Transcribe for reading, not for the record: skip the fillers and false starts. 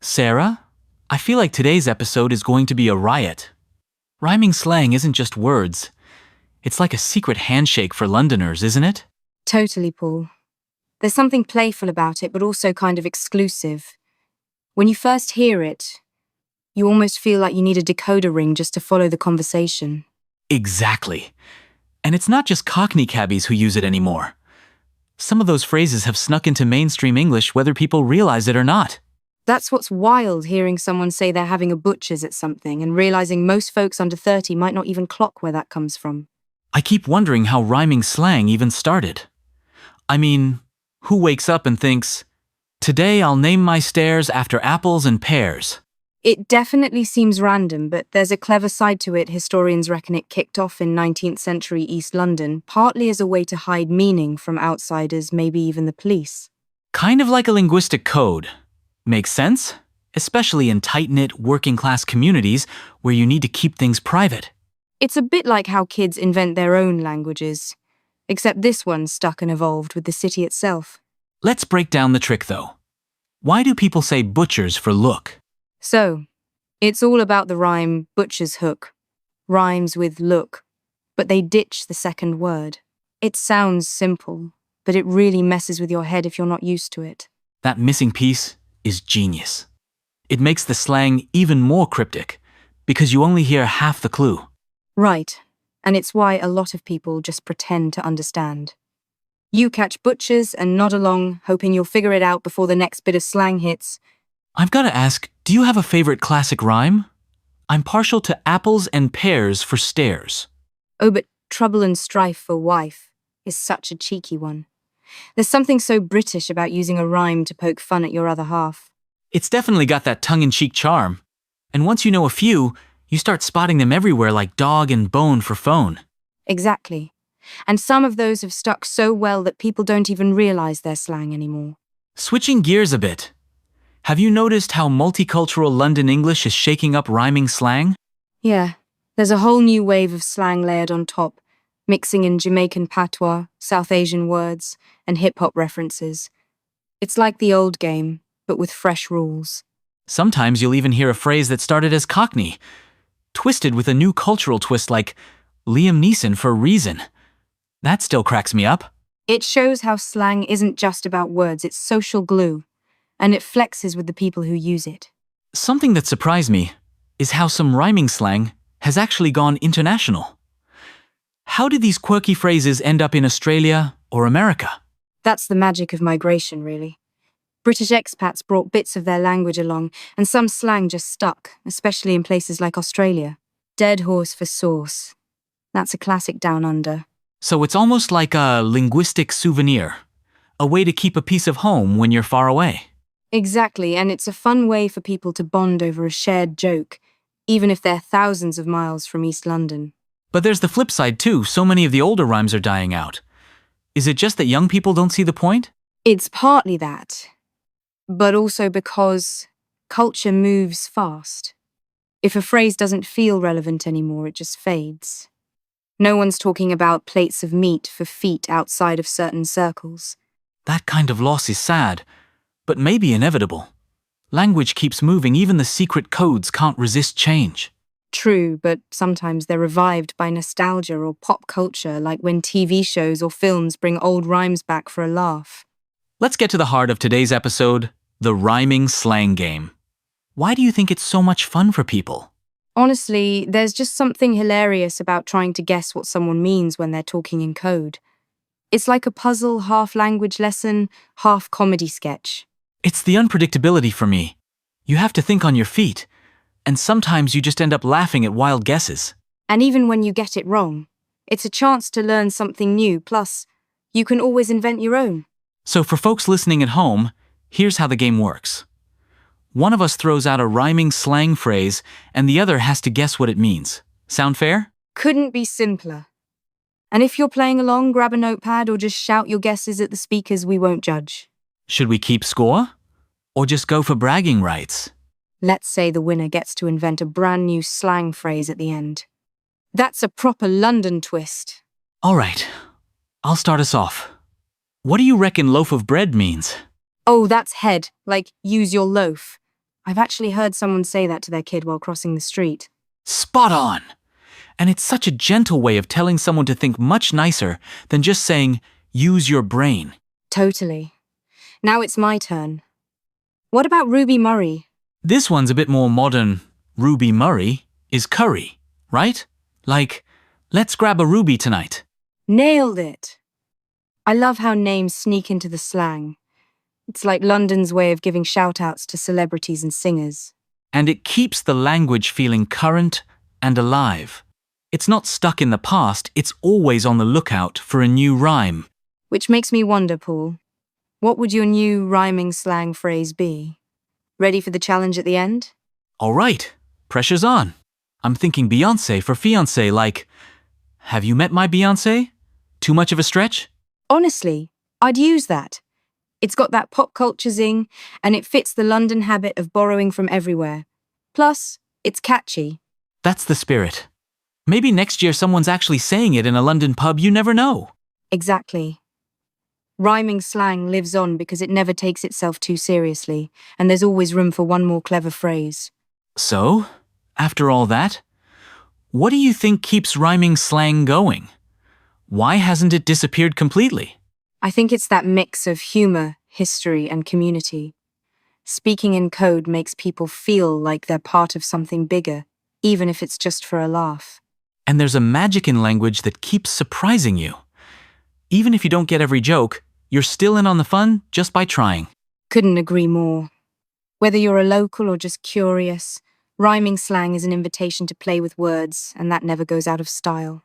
Sarah, I feel like today's episode is going to be a riot. Rhyming slang isn't just words. It's like a secret handshake for Londoners, isn't it? Totally, Paul. There's something playful about it, but also kind of exclusive. When you first hear it, you almost feel like you need a decoder ring just to follow the conversation. Exactly. And it's not just Cockney cabbies who use it anymore. Some of those phrases have snuck into mainstream English whether people realize it or not. That's what's wild, hearing someone say they're having a butcher's at something and realizing most folks under 30 might not even clock where that comes from. I keep wondering how rhyming slang even started. I mean, who wakes up and thinks, "Today I'll name my stairs after apples and pears"? It definitely seems random, but there's a clever side to it. Historians reckon it kicked off in 19th century East London, partly as a way to hide meaning from outsiders, maybe even the police. Kind of like a linguistic code. Makes sense? Especially in tight-knit, working-class communities where you need to keep things private. It's a bit like how kids invent their own languages, except this one stuck and evolved with the city itself. Let's break down the trick, though. Why do people say butchers for look? So, it's all about the rhyme butcher's hook. Rhymes with look, but they ditch the second word. It sounds simple, but it really messes with your head if you're not used to it. That missing piece is genius. It makes the slang even more cryptic, because you only hear half the clue. Right, and it's why a lot of people just pretend to understand. You catch butchers and nod along, hoping you'll figure it out before the next bit of slang hits. I've got to ask, do you have a favorite classic rhyme? I'm partial to apples and pears for stairs. Oh, but trouble and strife for wife is such a cheeky one. There's something so British about using a rhyme to poke fun at your other half. It's definitely got that tongue-in-cheek charm. And once you know a few, you start spotting them everywhere like dog and bone for phone. Exactly. And some of those have stuck so well that people don't even realize they're slang anymore. Switching gears a bit. Have you noticed how multicultural London English is shaking up rhyming slang? Yeah, there's a whole new wave of slang layered on top, mixing in Jamaican patois, South Asian words, and hip-hop references. It's like the old game, but with fresh rules. Sometimes you'll even hear a phrase that started as Cockney, twisted with a new cultural twist like Liam Neeson for reason. That still cracks me up. It shows how slang isn't just about words, it's social glue, and it flexes with the people who use it. Something that surprised me is how some rhyming slang has actually gone international. How did these quirky phrases end up in Australia or America? That's the magic of migration, really. British expats brought bits of their language along, and some slang just stuck, especially in places like Australia. Dead horse for sauce. That's a classic down under. So it's almost like a linguistic souvenir, a way to keep a piece of home when you're far away. Exactly, and it's a fun way for people to bond over a shared joke, even if they're thousands of miles from East London. But there's the flip side too, so many of the older rhymes are dying out. Is it just that young people don't see the point? It's partly that, but also because culture moves fast. If a phrase doesn't feel relevant anymore, it just fades. No one's talking about plates of meat for feet outside of certain circles. That kind of loss is sad, but maybe inevitable. Language keeps moving, even the secret codes can't resist change. True, but sometimes they're revived by nostalgia or pop culture, like when TV shows or films bring old rhymes back for a laugh. Let's get to the heart of today's episode, the rhyming slang game. Why do you think it's so much fun for people? Honestly, there's just something hilarious about trying to guess what someone means when they're talking in code. It's like a puzzle, half-language lesson, half-comedy sketch. It's the unpredictability for me. You have to think on your feet, and sometimes you just end up laughing at wild guesses. And even when you get it wrong, it's a chance to learn something new, plus, you can always invent your own. So for folks listening at home, here's how the game works. One of us throws out a rhyming slang phrase, and the other has to guess what it means. Sound fair? Couldn't be simpler. And if you're playing along, grab a notepad or just shout your guesses at the speakers, we won't judge. Should we keep score? Or just go for bragging rights? Let's say the winner gets to invent a brand new slang phrase at the end. That's a proper London twist. All right, I'll start us off. What do you reckon loaf of bread means? Oh, that's head, like use your loaf. I've actually heard someone say that to their kid while crossing the street. Spot on! And it's such a gentle way of telling someone to think much nicer than just saying, use your brain. Totally. Now it's my turn. What about Ruby Murray? This one's a bit more modern. Ruby Murray is curry, right? Like, let's grab a Ruby tonight. Nailed it. I love how names sneak into the slang. It's like London's way of giving shout-outs to celebrities and singers. And it keeps the language feeling current and alive. It's not stuck in the past, it's always on the lookout for a new rhyme. Which makes me wonder, Paul, what would your new rhyming slang phrase be? Ready for the challenge at the end? All right, pressure's on. I'm thinking Beyoncé for fiancé, like, have you met my Beyoncé? Too much of a stretch? Honestly, I'd use that. It's got that pop culture zing, and it fits the London habit of borrowing from everywhere. Plus, it's catchy. That's the spirit. Maybe next year someone's actually saying it in a London pub, you never know. Exactly. Rhyming slang lives on because it never takes itself too seriously, and there's always room for one more clever phrase. So, after all that, what do you think keeps rhyming slang going? Why hasn't it disappeared completely? I think it's that mix of humor, history, and community. Speaking in code makes people feel like they're part of something bigger, even if it's just for a laugh. And there's a magic in language that keeps surprising you. Even if you don't get every joke, you're still in on the fun just by trying. Couldn't agree more. Whether you're a local or just curious, rhyming slang is an invitation to play with words, and that never goes out of style.